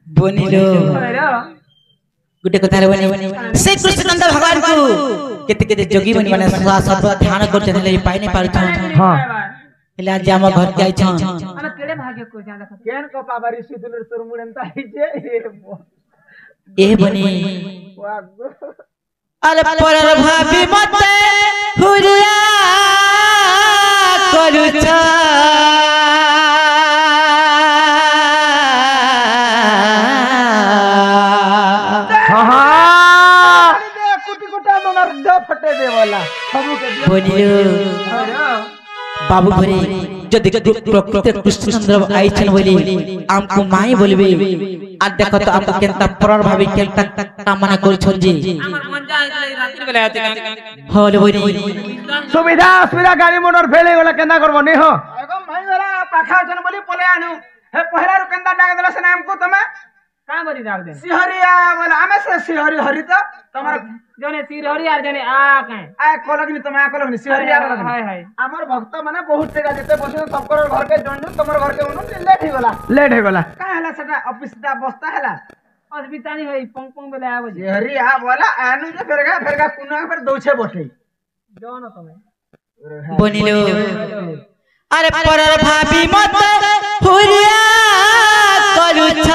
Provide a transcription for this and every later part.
बनिलो गुटे कथा रे बनी से कृष्णचंद्र भगवान को केते केते जोगी बनी माने सब ध्यान करते ले पाई नहीं पारछ हां हेले आज हम घर के आइ छन माने केड़े भाग्य को जा देख केन को पाबारी सुतुलर तोर मुड़नता जे ए बनी अरे परर भाभी मते हुरिया करूछ बाबू भरी जदि प्रकृति कृष्णचंद्र आइछन बोली हमको माई बोलबे आ देखो तो हमको केनता परर भाभी केनता कामना करछन जी हमर मन जाय रात्रि बेला आते होले बोली सुविधा सुविधा गाड़ी मोटर फेले गला केना करबो नै हो एगो माई वाला पाखा जन बोली पले आनु हे पहिला रो केनता डाग देला से हमको तमे का बरी डाग दे सिहरिया बोला हमें से सिहरी हरि तो तमर जने सिरहरी आर जने आ कहे आ कोलगनी तमे आ कोलगनी सिहरिया हाय हाय हमर भक्त माने बहुत जगह जेते बसे सबकर घर के जंडू तमर घर के उनु लेट हो गला का हला सेटा ऑफिस दा बस्ता हला अस्पताल होई पंग पंग बेला आबो सिहरिया बोला आनु जे फेरगा कुना पर दौछे बठे जोन तमे बनिलो अरे परर भाभी मत हुरिया करूछ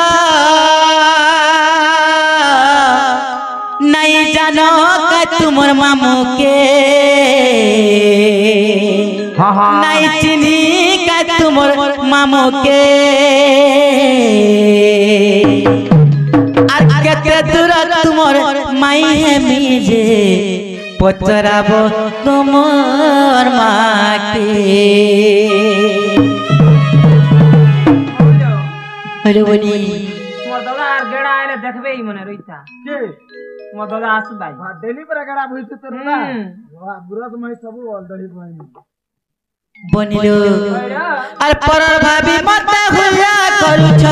नहीं जानो का तुमर मामू के नहीं चिन्ही का तुमर मामू के आर केते दूर तुमर माई है मिजे पचराबो तुमर माँ के अरे बनी मोर दादा आर गेड़ा आइले देखबे ही मने रोइता के मो दादा आस दाई हां डेली पर गड़ा भइते तो ना वाह बुरत मई सब ऑलरेडी बनिलो अरे परर भाभी मत हुआ करूछ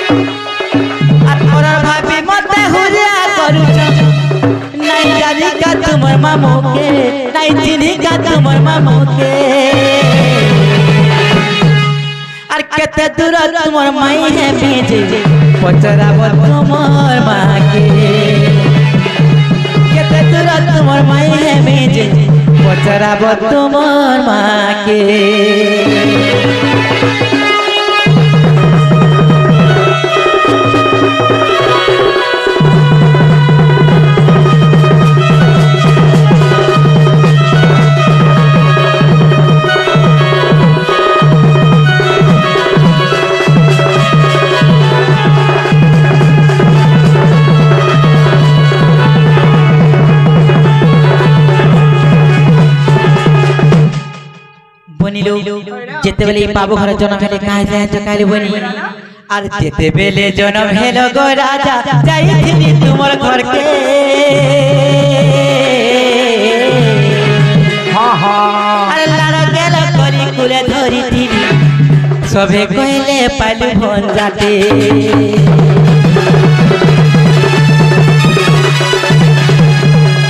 अरे परर भाभी मत हुआ करूछ नहीं जानी का तुमर मामू के नहीं चिन्ही का तुमर मामू के और केते दूर तुमर माई है बीजे पचराब तुमर माँ के केते दूर तुमर माई है बीजे पचराब तुमर माँ के जेते बेले बाबू घर जन्म हेले काहे जाय जकाले बनी आर जेते बेले जन्म हेलो गो राजा जाईथिनी तुमर घर के हां हां अरे लाड़ गेल करी कुले धरी थीनी सबे कहले पालू भन जाते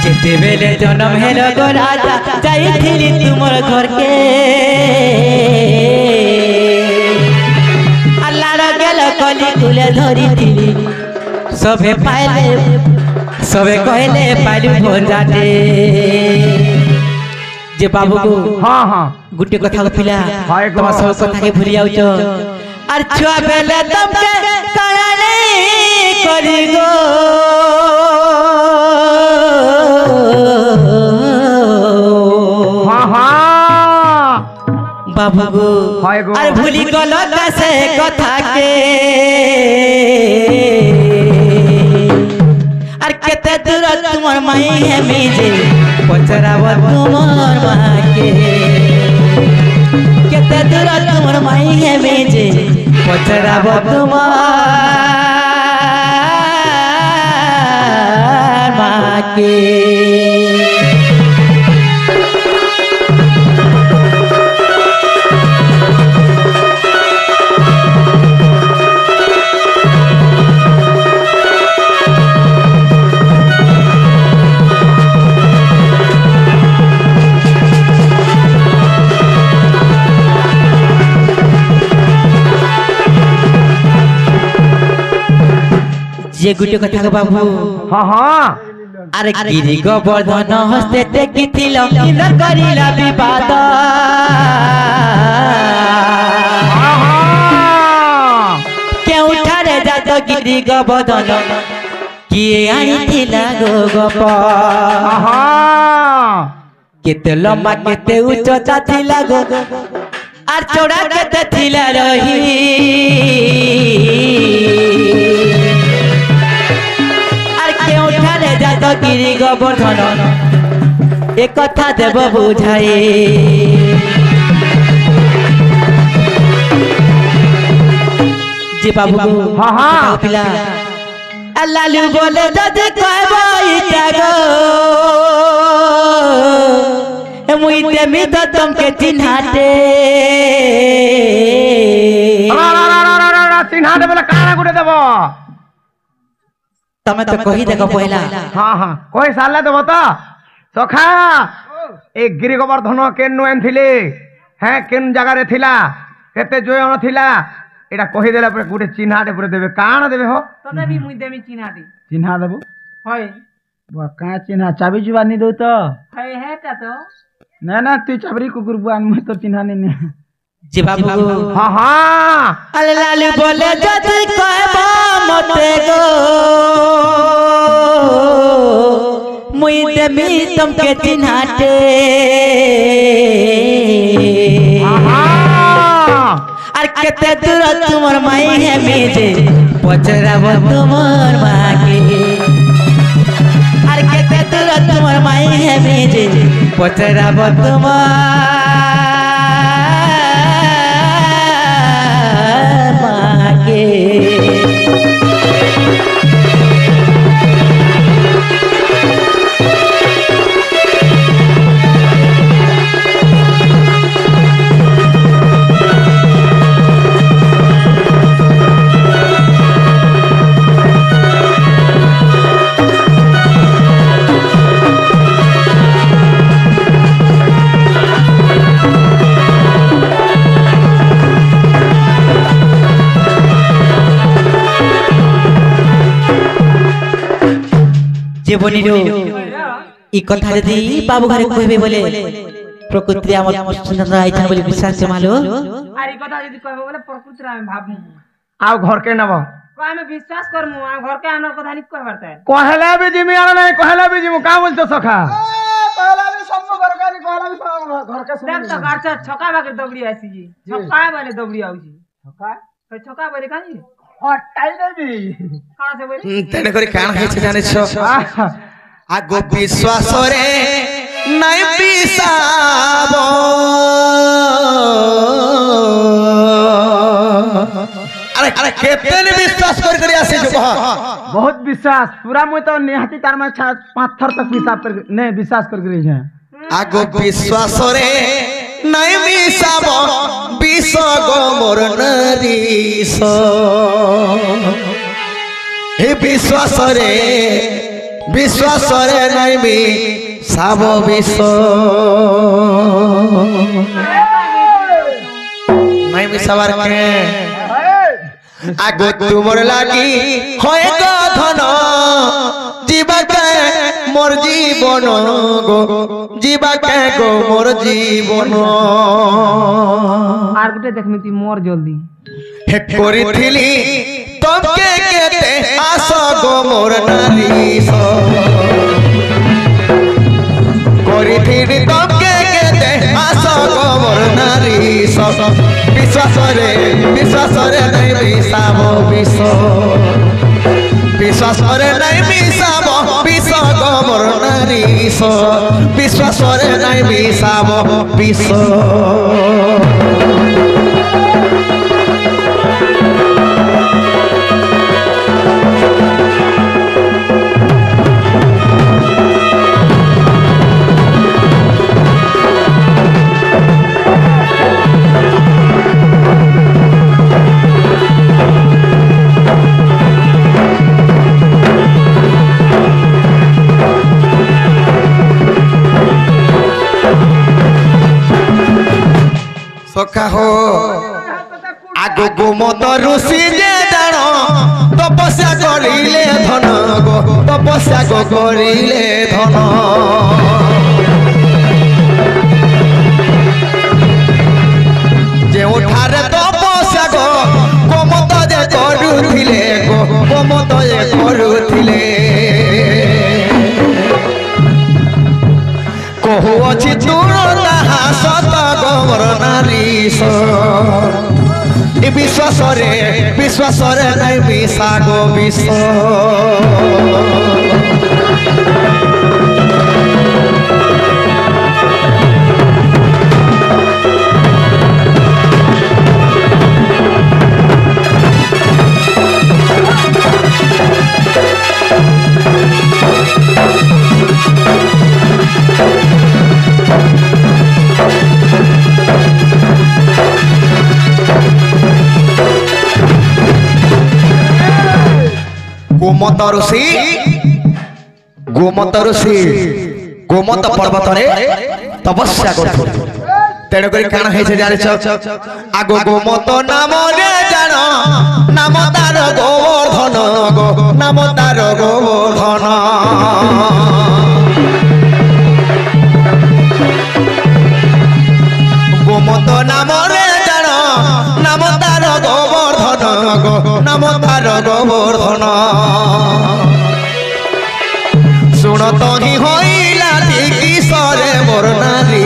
जेते बेले जन्म हेलो गो राजा जाईथिनी तुमर घर के कली कुले धरी थी सबे पाइले सबे कहले पालू भन जाते जे बाबू को हां हां गुटे कथा को पिला तुम सब कथा के भूल जाउ छ आर छुआ बेले तुम के काले करी गो हां हां बाबू गो अरे भूली गलो कैसे कथा के अरे केते दूर तुमर माई है मिजे पचराब तुमर माँ के केते दूर तुमर माई है मिजे पचराब तुमर माँ के जे गुटे कथा को बाबू हां हां अरे गिरी गोवर्धन हस्ते देखिथिल किन करिला विवाद केउठारे जात गिरी गोवर्धन किए आनिथिला गो गप केते लम्बा केते उच्चता थिला गो आर चौड़ा केते थिला रही आर केउठारे जात गिरी गोवर्धन एक कथा देव बुझाए जी बाबू हां हां पिला लालू बोले जदि कहबो इटा गो मुई देमी तो तुमके चिन्हाते चिन्हाते बोले काना गुटे देबो तमे तो कहि देखो पहिला हां हां कोई साले देबो तो सखा ए गिरी गोवर्धन केनु एनथिले हैं केन जगह रे थिला केते जोयन थिला एटा कहि देला पर गुटे चिन्हाटे पर देबे काना देबे हो तने भी मुई देमी चिन्हाटी चिन्हा देबो होय बा का चिन्हा चाबी जुबानी दो तो है ता तो ना ना तू चाबरी कुकुर बुआन मुई तो चिन्हा नहीं जी बाबू हां हां अरे लालू बोले जदि कहबो मते गो मुई देमी तुमके चिन्हाते আর কেতে দূর তোমার মাই হে মেজে পচরাব তোমার মাকে আর কেতে দূর তোমার মাই হে মেজে পচরাব তোমার মাকে জীবনীর এই কথা যদি বাবু ঘরে কইবে বলে প্রকৃতি আমার সুন্দর আইছান বলে বিশ্বাস মালো আর এই কথা যদি কইবে বলে প্রকৃতি আমি ভাবমু आउ घर के नबो को আমি বিশ্বাস করমু আর घर के आनर কথা নি কইবারতে कहला भी जिमी आना नहीं कहला भी जिमु का बोलतो सखा कहला भी सब घर का नहीं कहला भी घर के देख तो गाछ छका बाके दबड़ी आसी जी छका वाले दबड़ी आउजी छका तो छका बोले कानी हटाई देबी काना से बोले तेने करी कान हेछ जानिछ आगो विश्वास रे नै पिसाब अरे अरे केतेने विश्वास करी आसी जो कह बहुत विश्वास पूरा मुई तो निहाती तार में पाथर तक हिसाब कर नहीं विश्वास कर रही है आगो विश्वास रे नै मिसाब विष गो मोर नरीस हे विश्वास रे नै मिसाब विष नै मिसाबार के आगो तुमर लागी होय गो धन जीवाके मोर जीवन गो जीवाके गो मोर जीवन আর গুটে দেখমি তুই মোর জলদি हे करिथिली तबके केते आस गो मोर नारीस करिथिली तबके केते आस गो मोर नारीस विश्वास रे नै मिसाब विष विश्वास रे नै मिसाब विष गो मोर नारीस विश्वास रे नै मिसाब विष सखा हो आगो गोमत ऋषि जे जानो তপস্যা করিলে ধন গো তপস্যা গো করিলে ধন ଯେଉଁଠାରେ ତପସ୍ୟା ଗো ଗୋମତ ଯେ କରୁଥିଲେ ଗো ଗୋମତ ଯେ କରୁଥିଲେ କହୁଅଛି ତୁର ତାହା ସତ ଗୋବର ନାରୀଶ ଏ ବିଶ୍ୱାସରେ ନାଇଁ ମିଶା ଗো ବିଷ ଗୋମତ ଋଷି ଗୋମତ ପର୍ବତରେ ତପସ୍ୟା କରୁଥିଲେ ତେଣୁକରି କାଣ ହେଇছে ଜାଣିଛ ଆଗ ଗୋମତ ନାମରେ ଜାଣ ନାମ ତାର ଗୋବର୍ଦ୍ଧନ ଗো ନାମ ତାର ଗୋବର୍ଦ୍ଧନ গোমত নামরে জাণ নাম তার গোবর্ধন গো নাম তার গোবর্ধন শুণ তহি হইলা কিশোরে মোর নারী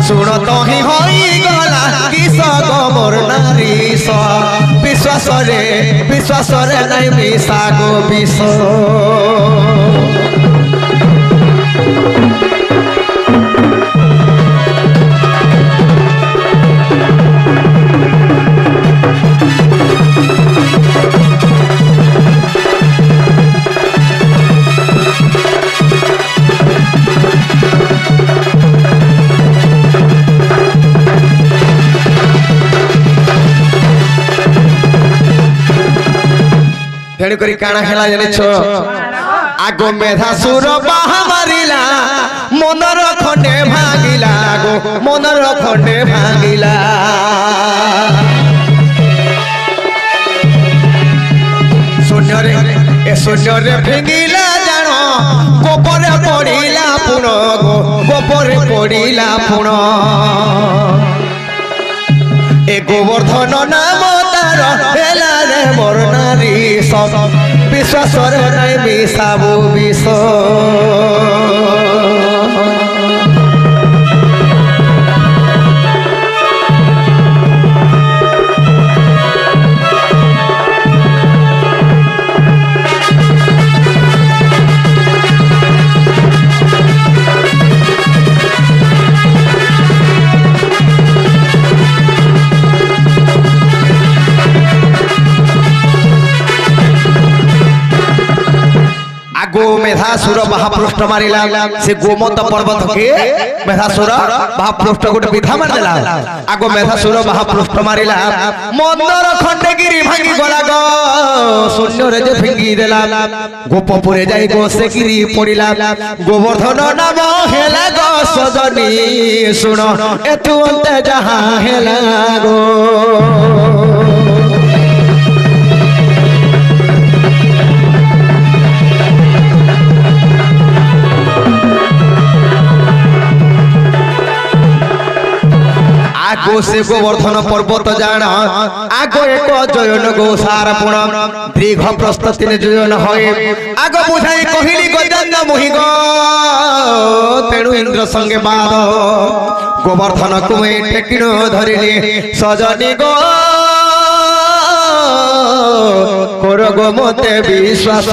শুণ তহি হই গলা কিশ গো মোর নারী বিশ্বাসরে নাই মিশা গো বিষ ତେଣୁକରି କାଣା ହେଲା ଜାଣିଛ ଆଗ ମେଧାସୁର ବାହା ମାରିଲା ମନର ଖଣ୍ଡେ ଭାଙ୍ଗିଲା ଗো ମନର ଖଣ୍ଡେ ଭାଙ୍ଗିଲା ଶୂନ୍ୟରେ ଫିଙ୍ଗିଲା ଜାଣ ଗୋପରେ ପଡ଼ିଲା ପୁଣ ଗো ଗୋପରେ ପଡ଼ିଲା ପୁଣ ଏ ଗୋବର୍ଦ୍ଧନ ନାମ ତାର ହେଲା ରେ ମୋର ନାରୀ ବିଶ୍ୱାସରେ ନାଇଁ ମିଶାବୁ ବିଷ मेधासुर महापृष्ठ मारिला से गोमत पर्वत के मेधासुर महापृष्ठ गोटे विधा मारदेला आगो मेधासुर महापृष्ठ मारिला मंदर खंडगिरी भांगी गला गो शून्य रे जे भांगी देला गोपपुरे जाई गो से गिरी पड़िला गोवर्धन नाम हेला गो सजनी सुन एतु अंते जहां हेला गो आगो से गोवर्धन पर्वत जाण आगो एक जयन गोसार पुण दीर्घ प्रस्तुति जयन हए आगो बुझाई कहिली गजंग मोहि गो तेणु इंद्र संगे बाद गोवर्धन कुए टेकिन धरिले सजनी गो कोर गो मते विश्वास